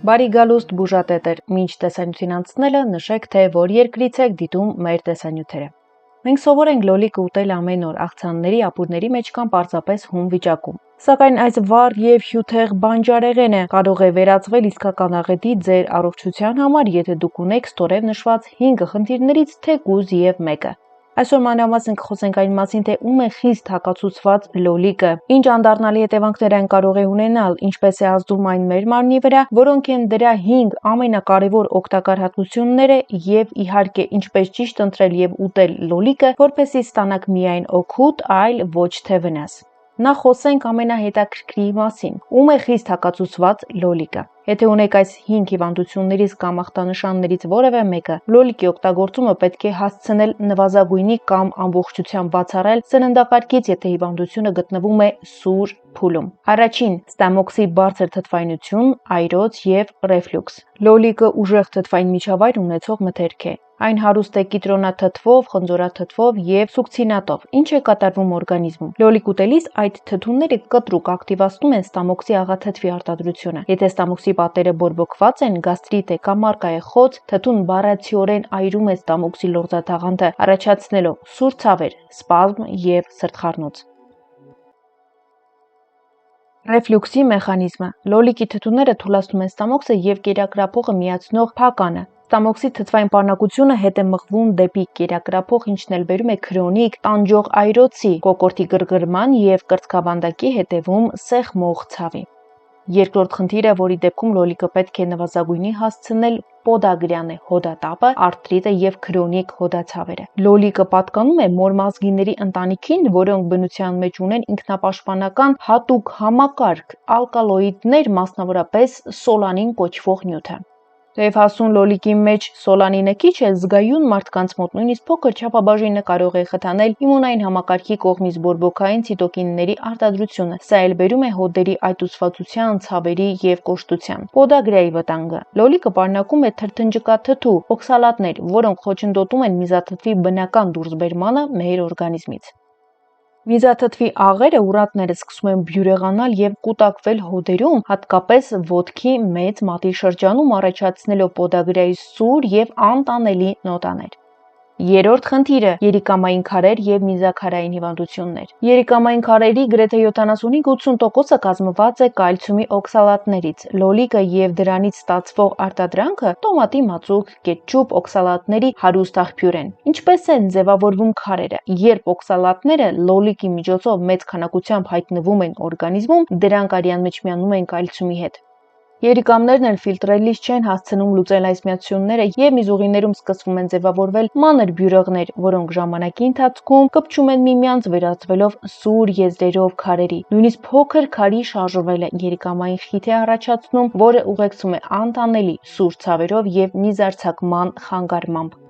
Բարի գալուստ բուժատետեր, մինչ տեսանյութին անցնելը նշեք, թե որ երկրից եք դիտում մեր տեսանյութերը։ Մենք սովոր ենք լոլիկը ուտել ամեն օր, աղցանների, ապուրների մեջ կամ պարզապես հում վիճակում։ Սակայն այս վառ եւ հյութեղ բանջարեղենը կարող է վերածվել իսկական աղետի ձեր առողջության համար, եթե դուք ունեք ստորև նշված 5 խնդիրներից թեկուզ եւ մեկը։ Այսօր մանրամասն կխոսենք այն մասին, թե ում է խիստ հակացուցված լոլիկը, ինչ անդառնալի հետևանքներ այն կարող է ունենալ, ինչպես է ազդում այն մեր մարմնի վրա, որոնք են դրա 5 ամենակարևոր օգտակար հատկությունները եւ իհարկե ինչպես ճիշտ ընտրել եւ ուտել լոլիկը, որպեսզի ստանաք միայն օգուտ, այլ ոչ թե վնաս։ Նախ խոսենք ամենահետաքրքրի մասին՝ ում է խիստ հակացուցված լոլիկը։ Եթե ունեք այս 5 հիվանդություններից կամ ախտանշաններից որևէ մեկը, լոլիկի օգտագործումը պետք է հասցնել նվազագույնի կամ ամբողջությամբ բացառել սննդակարգից, եթե հիվանդությունը գտնվում է սուր փուլում։ Առաջին՝ ստամոքսի բարձր թթվայնություն, այրոց եւ ռեֆլյուքս։ Լոլիկը ուժեղ թթվային միջավայր ունեցող մթերք է։ Այն հարուստ է կիտրոնաթթվով, խնձորաթթվով եւ սուքցինատով, ինչը կատարվում օրգանիզմում։ Լոլիկ ուտելիս այդ թթուները կտրուկ ակտիվացնում են ստամոքսի աղաթթվի արտադրությունը։ Եթե ստամոքսի պատերը բորբոքված են, գաստրիտ է կամ արկա է խոց, թթուն բառացիորեն այրում է ստամոքսի լորձաթաղանթը, առաջացնելով սուր ցավեր, սպազմ եւ սրտխառնոց։ Ռեֆլյուքսի մեխանիզմը։ Լոլիկի թթուները թուլացնում են ստամոքսը եւ կերակրափոխը միացնող փականը։ Ստամոքսի թթվային պարունակությունը հետ է մղվում դեպի կերակրափոխ, ինչն էլ բերում է քրոնիկ տանջող այրոցի, կոկորդի գրգռման եւ կրծքավանդակի հետևում սեղմող ցավի։ Երկրորդ խնդիրը, որի դեպքում լոլիկը պետք է նվազագույնի հասցնել, պոդագրյան է հոդատապը, արթրիտը եւ քրոնիկ հոդացավերը։ Լոլիկը պատկանում է մորմազգիների ընտանիքին, որոնք բնության մեջ ունեն ինքնապաշտպանական հատուկ համակարգ ալկալոիդներ, մասնավորապես սոլանին կոչվող նյութը։ Թեև հասուն լոլիկի մեջ սոլանինը քիչ է, զգայուն մարդկանց մոտ նույնիսկ փոքր չափաբաժինը կարող է խթանել իմունային համակարգի կողմից բորբոքային ցիտոկինների արտադրությունը։ Սա էլ բերում է հոդերի այտուցվածության, ցավերի եւ կոշտության։ Պոդագրայի վտանգը։ Լոլիկը պարունակում է թրթնջկաթթու, օքսալատներ, որոնք խոչընդոտում են միզաթթվի բնական դուրսբերմանը մեր օրգանիզմից։ Միզաթթվի աղերը, ուրատները սկսում են բյուրեղանալ եւ կուտակվել հոդերում, հատկապես ոտքի մեծ մատի շրջանում, առաջացնելով պոդագրայի սուր եւ անտանելի նոտաներ։ Երրորդ խնդիրը՝ երիկամային քարեր եւ միզաքարային հիվանդություններ։ Երիկամային քարերի գրեթե 75-80%-ը կազմված է կալցիումի օքսալատներից։ Լոլիկը եւ դրանից ստացվող արտադրանքը տոմատի մածուկ, կետչուպ, օքսալատների հարուստ աղբյուր են։ Ինչպես են ձևավորվում քարերը։ Երբ օքսալատները լոլիկի միջոցով մեծ քանակությամբ հայտնվում են օրգանիզմում, դրանք արյան մեջ միանում են կալցիումի հետ։ Երիկամներն էլ ֆիլտրելիս չեն հասցնում լուծել այս միացությունները եւ միզուղիներում սկսվում են ձևավորվել մանր բյուրեղներ, որոնք ժամանակի ընթացքում կպչում են միմյանց, վերածվելով սուր եզրերով քարերի։ Նույնիսկ փոքր քարի շարժվելը երիկամային խիթ է առաջացնում, որը ուղեկցում է անտանելի սուր ցավերով եւ նիզարձակման խանգարմամբ։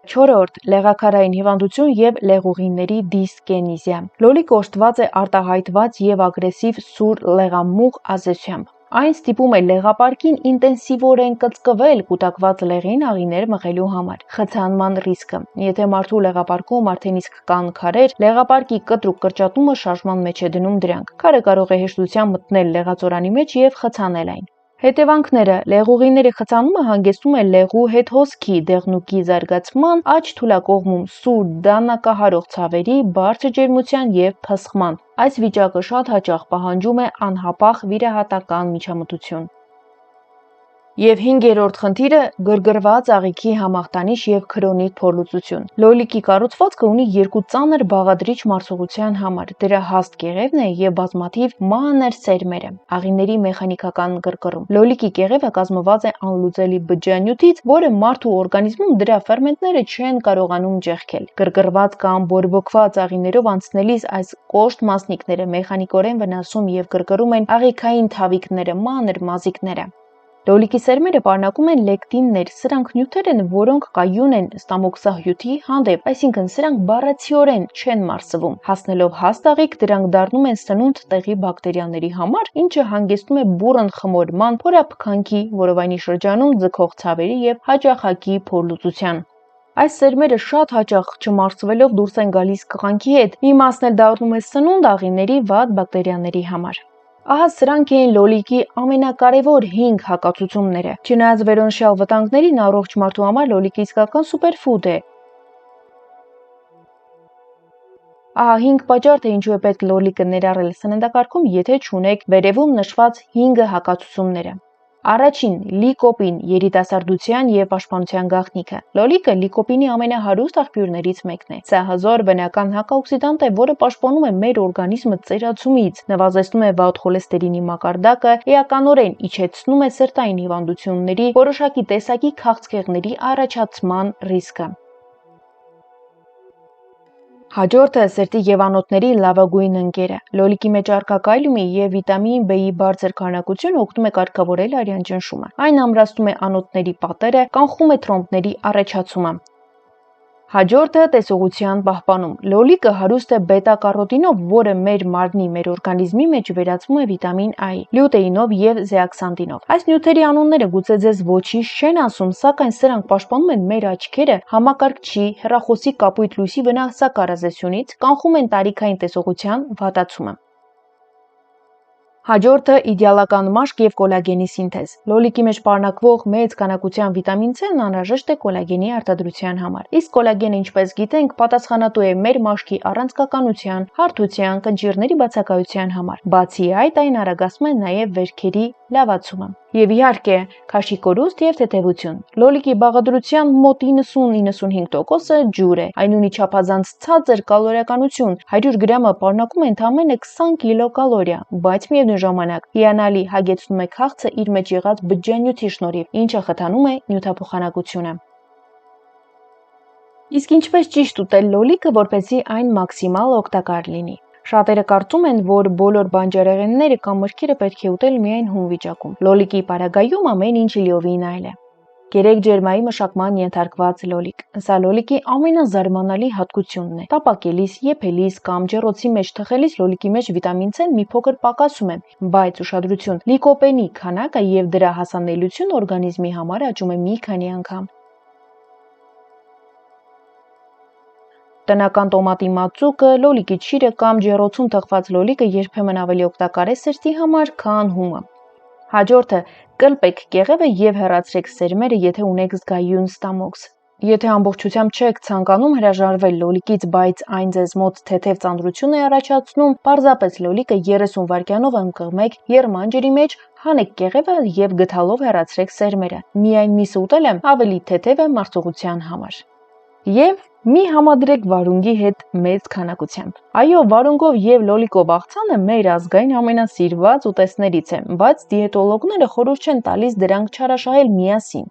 Չորրորդ՝ լեղաքարային հիվանդություն եւ լեղուղիների դիսկենեզիա։ Լոլիկը օժտված է արտահայտված եւ ագրեսիվ սուր լեղամուղ ազդեցությամբ։ Այն ստիպում է լեղապարկին ինտենսիվորեն կծկվել կուտակված լեղին աղիներ մղելու համար։ Խցանման ռիսկը։ Եթե մարդու լեղապարկում արդեն իսկ կան քարեր, լեղապարկի կտրուկ կրճատումը շարժման մեջ է դնում դրանք։ Քարը կարող է հեշտությամբ մտնել լեղածորանի մեջ եւ խցանել այն։ Հետևանքները՝ լեղուղիների խցանումը հանգեցնում է լեղու հետ հոսքի, դեղնուկի զարգացման, աջ թուլակողմում սուր դանակահարող ցավերի, բարձր ջերմության եւ փսխման։ Այս վիճակը շատ հաճախ պահանջում է անհապաղ վիրահատական միջամտություն։ Եվ 5-րդ խնդիրը՝ գրգռված աղիքի համախտանիշ եւ քրոնիկ փորլուծություն։ Լոլիկի կառուցվածքը ունի երկու ծանր բաղադրիչ մարսողության համար՝ դրա հաստ կեղևն է եւ բազմաթիվ մանր սերմերը։ Աղիների մեխանիկական գրգռում։ Լոլիկի կեղևը կազմված է անլուծելի բջջանյութից, որը մարդու օրգանիզմում դրա ֆերմենտները չեն կարողանում ճեղքել։ Գրգռված կամ բորբոքված աղիներով անցնելիս այս կոշտ մասնիկները մեխանիկորեն վնասում եւ գրգռում են աղիքային թավիկները, մանր մազիկները։ Լոլիկի սերմերը պարունակում են լեկտիններ, սրանք նյութեր են, որոնք կայուն են ստամոքսահյութի հանդեպ, այսինքն սրանք բառացիորեն չեն մարսվում։ Հասնելով հաստ աղիք, դրանք դառնում են սնունդ տեղի բակտերիաների համար, ինչը հանգեցնում է բուռն խմորման, փորափքանքի, որովայնի շրջանում ձգող ցավերի եւ հաճախակի փորլուծության։ Այս սերմերը շատ հաճախ չմարսվելով դուրս են գալիս կղանքի հետ, մի մասն էլ դառնում է սնունդ աղիների վատ բակտերիաների համար։ Ահա սրանք էին լոլիկի ամենակարևոր 5 հակացությունները։ Չնայած վերոնշյալ վտանգներին, առողջ մարդու համար լոլիկը իսկական սուպերֆուդ է։ Ահա 5 պատճառ, թե ինչու է պետք լոլիկը ներառել սննդակարգում, եթե չունեք վերևում նշված 5 հակացությունները։ Առաջին՝ լիկոպին, երիտասարդության և պաշտպանության գաղտնիքը։ Լոլիկը լիկոպինի ամենահարուստ աղբյուրներից մեկն է։ Սա հզոր բնական հակաօքսիդանտ է, որը պաշտպանում է մեր օրգանիզմը ծերացումից, նվազեցնում է վատ խոլեստերինի մակարդակը, էականորեն իջեցնում է սրտային հիվանդությունների, որոշակի տեսակի քաղցկեղների առաջացման ռիսկը։ Հաջորդը սրտի և անոթների լավագույն ընկերը։ Լոլիկի մեջ առկա կալիումի և վիտամին B-ի բարձր քանակությունը օգնում է կարգավորել արյան ճնշումը։ Այն ամրացնում է անոթների պատերը, կանխում է թրոմբների առաջացումը։ Հաջորդը տեսողության պահպանում։ Լոլիկը հարուստ է բետա-կարոտինով, որը մեր մարմնի, մեր օրգանիզմի մեջ վերածվում է վիտամին A, լյուտեինով և զեակսանթինով։ Այս նյութերի անունները գուցե ձեզ ոչինչ չեն ասում, սակայն սրանք պաշտպանում են մեր աչքերը համակարգչի, հեռախոսի կապույտ լույսի վնասակար ազդեցությունից, կանխում են տարիքային տեսողության վատացումը։ Հաջորդը իդեալական մաշկ և կոլագենի սինթեզ։ Լոլիկի մեջ պարունակվող մեծ քանակության վիտամին C-ն անհրաժեշտ է կոլագենի արտադրության համար։ Իսկ կոլագենը, ինչպես գիտենք, պատասխանատու է մեր մաշկի առանցքականության, հարթության, կնճիռների բացակայության համար։ Բացի այդ, այն արագացնում է նաև վերքերի լավացումը։ Եվ իհարկե, քաշի կորուստ և թեթևություն։ Լոլիկի բաղադրության մոտ 90-95%-ը ջուր է։ Այն ունի չափազանց ցածր կալորիականություն, 100 գրամը պարունակում է ընդամենը 20 կիլոկալորիա, բայց միևնույն ժամանակ հիանալի հագեցնում է քաղցը իր մեջ եղած բջջանյութի շնորհիվ, ինչը խթանում է նյութափոխանակությունը։ Իսկ ինչպես ճիշտ ուտել լոլիկը, որպեսզի այն մաքսիմալ օգտակար լինի։ Շատերը կարծում են, որ բոլոր բանջարեղենները կամ մրգերը պետք է ուտել միայն հում վիճակում։ Լոլիկի պարագայում ամեն ինչ լիովին այլ է։ Գերեկ ջերմայի մշակման ենթարկված լոլիկ։ Սա լոլիկի ամենազարմանալի հատկությունն է։ Տապակելիս, եփելիս կամ ջեռոցի մեջ թխելիս լոլիկի մեջ վիտամին C-ն մի փոքր պակասում է, բայց ուշադրություն, լիկոպենի քանակը և դրա հասանելիությունը օրգանիզմի համար աճում է մի քանի անգամ։ Տնական տոմատի մածուկը, լոլիկի չիրը կամ ջեռոցում թխված լոլիկը երբեմն ավելի օգտակար է սրտի համար, քան հումը։ Հաջորդը՝ կլպեք կեղևը և հեռացրեք սերմերը, եթե ունեք զգայուն ստամոքս։ Եթե ամբողջությամբ չեք ցանկանում հրաժարվել լոլիկից, բայց այն ձեզ մոտ թեթև ծանրություն է առաջացնում, պարզապես լոլիկը 30 վայրկյանով ըմկղմեք եղման ջրի մեջ, հանեք կեղևը և գդալով հեռացրեք սերմերը։ Միայն միսը ուտելը ավելի թեթև է մարսողության համար։ Եվ մի համադրեք վարունգի հետ մեծ քանակությամբ։ Այո, վարունգով և լոլիկով աղցանը մեր ազգային ամենասիրված ուտեստներից է, բայց դիետոլոգները խորհուրդ չեն տալիս դրանք չարաշահել միասին,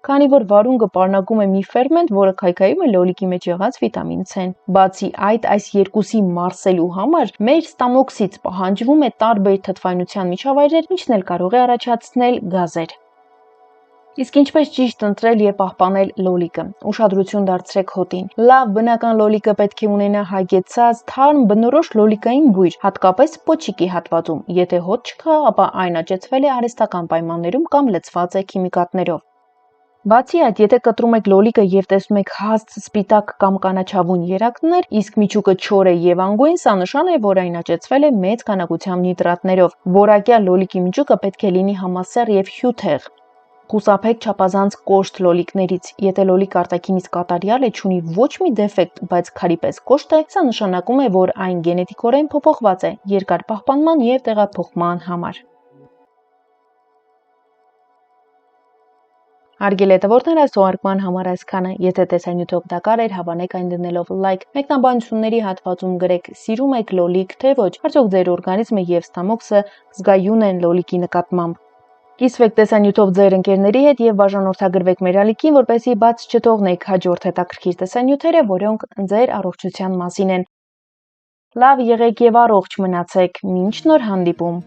քանի որ վարունգը պարունակում է մի ֆերմենտ, որը քայքայում է լոլիկի մեջ եղած վիտամին C-ն։ Բացի այդ, այս երկուսի մարսելու համար մեր ստամոքսից պահանջվում է տարբեր թթվայնության միջավայրեր, ինչն էլ կարող է առաջացնել գազեր։ Իսկ ինչպես ճիշտ ընտրել և պահպանել լոլիկը։ Ուշադրություն դարձրեք հոտին։ Լավ բնական լոլիկը պետք է ունենա հագեցած, թարմ, բնորոշ լոլիկային բույր, հատկապես պոչիկի հատվածում։ Եթե հոտ չկա, ապա այն աճեցվել է արհեստական պայմաններում կամ լցված է քիմիկատներով։ Բացի այդ, եթե կտրում եք լոլիկը և տեսնում եք հաստ, սպիտակ կամ կանաչավուն երակներ, իսկ միջուկը չոր է և անգույն, սա նշան է, որ այն աճեցվել է մեծ քանակությամբ նիտրատներով։ Որակյալ լոլիկի միջուկը պետք է լինի համասեռ և հյութեղ։ Խուսափեք չափազանց կոշտ լոլիկներից։ Եթե լոլիկը արտաքինից կատարյալ է, չունի ոչ մի դեֆեկտ, բայց քարի պես կոշտ է, սա նշանակում է, որ այն գենետիկորեն փոփոխված է երկար պահպանման և տեղափոխման համար։ Հարգելի հետևորդներ, այս թողարկման համար այսքանը։ Եթե տեսանյութը օգտակար էր, հավանեք այն դնելով լայք։ Մեկնաբանությունների հատվածում գրեք՝ սիրում եք լոլիկ, թե ոչ, արդյոք ձեր օրգանիզմը և ստամոքսը զգայուն են լոլիկի նկատմամբ։ Կիսվեք տեսանյութով ձեր ընկերների հետ և բաժանորդագրվեք մեր ալիքին, որպեսզի բաց չթողնեք հաջորդ հետաքրքիր տեսանյութերը, որոնք ձեր առողջության մասին են։ Լավ եղեք և առողջ մնացեք, մինչ նոր հանդիպում։